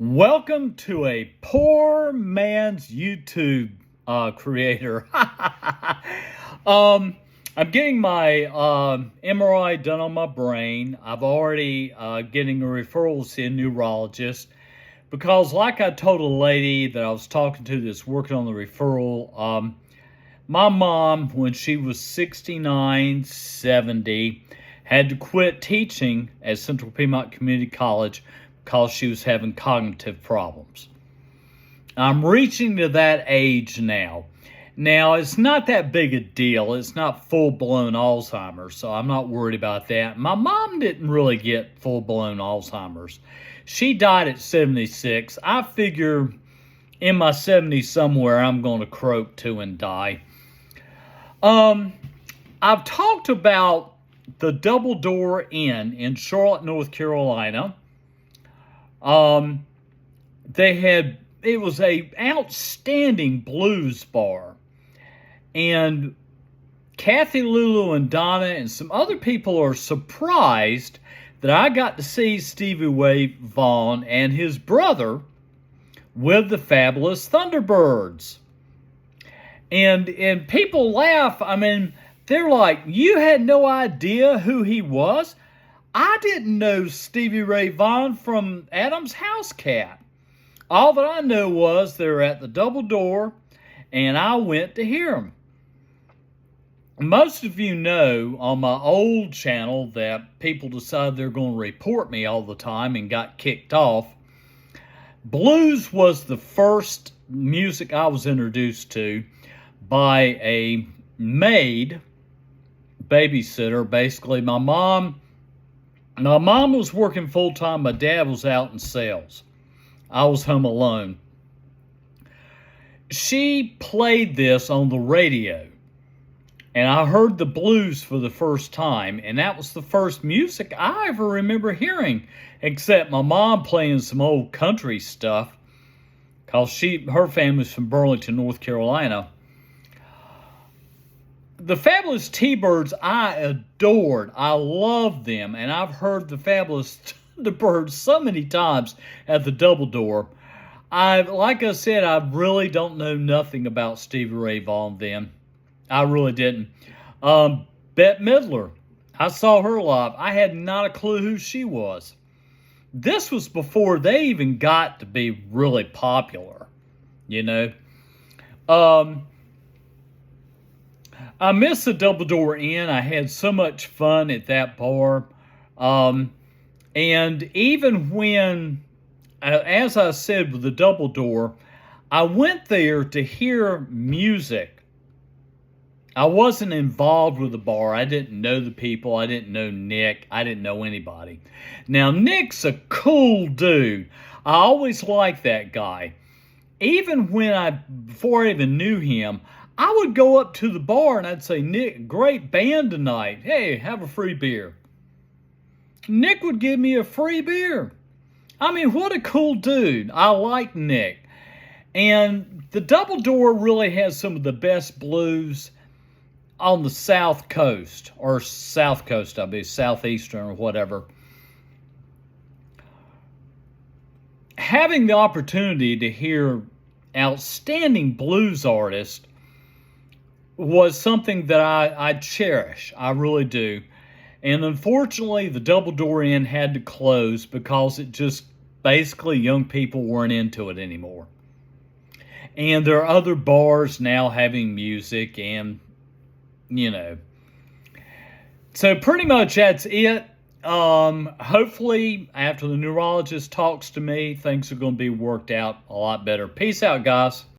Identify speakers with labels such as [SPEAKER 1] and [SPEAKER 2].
[SPEAKER 1] Welcome to a poor man's YouTube creator. I'm getting my MRI done on my brain. I've already getting a referral to see a neurologist because, like I told a lady that I was talking to that's working on the referral, my mom, when she was 69, 70, had to quit teaching at Central Piedmont Community College because she was having cognitive problems. I'm reaching to that age now. Now, it's not that big a deal. It's not full-blown Alzheimer's, so I'm not worried about that. My mom didn't really get full-blown Alzheimer's. She died at 76. I figure in my 70s somewhere I'm going to croak too and die. I've talked about the Double Door Inn in Charlotte, North Carolina. It was a outstanding blues bar, and Kathy, Lulu, and Donna and some other people are surprised that I got to see Stevie Ray Vaughan and his brother with the Fabulous Thunderbirds. And people laugh. I mean, they're like, "You had no idea who he was?" I didn't know Stevie Ray Vaughan from Adam's House Cat. All that I know was they were at the Double Door, and I went to hear them. Most of you know on my old channel that people decided they're going to report me all the time and got kicked off. Blues was the first music I was introduced to by a maid, babysitter, basically. My mom was working full-time. My dad was out in sales. I was home alone. She played this on the radio, and I heard the blues for the first time, and that was the first music I ever remember hearing, except my mom playing some old country stuff, because her family's from Burlington, North Carolina. The Fabulous T-Birds I adored. I loved them, and I've heard the Fabulous Thunderbirds so many times at the Double Door. Like I said, I really don't know nothing about Stevie Ray Vaughan then. I really didn't. Bette Midler, I saw her live. I had not a clue who she was. This was before they even got to be really popular, you know. I miss the Double Door Inn. I had so much fun at that bar. And even when, as I said with the Double Door, I went there to hear music. I wasn't involved with the bar. I didn't know the people. I didn't know Nick. I didn't know anybody. Now, Nick's a cool dude. I always liked that guy. Even before I even knew him, I would go up to the bar and I'd say, "Nick, great band tonight. Hey, have a free beer." Nick would give me a free beer. I mean, what a cool dude. I like Nick. And the Double Door really has some of the best blues on the South Coast, or South Coast, Southeastern or whatever. Having the opportunity to hear outstanding blues artists was something that I cherish. I really do. And unfortunately, the Double Door Inn had to close because it just basically young people weren't into it anymore. And there are other bars now having music, and you know. So pretty much that's it. Hopefully after the neurologist talks to me, things are going to be worked out a lot better. Peace out, guys.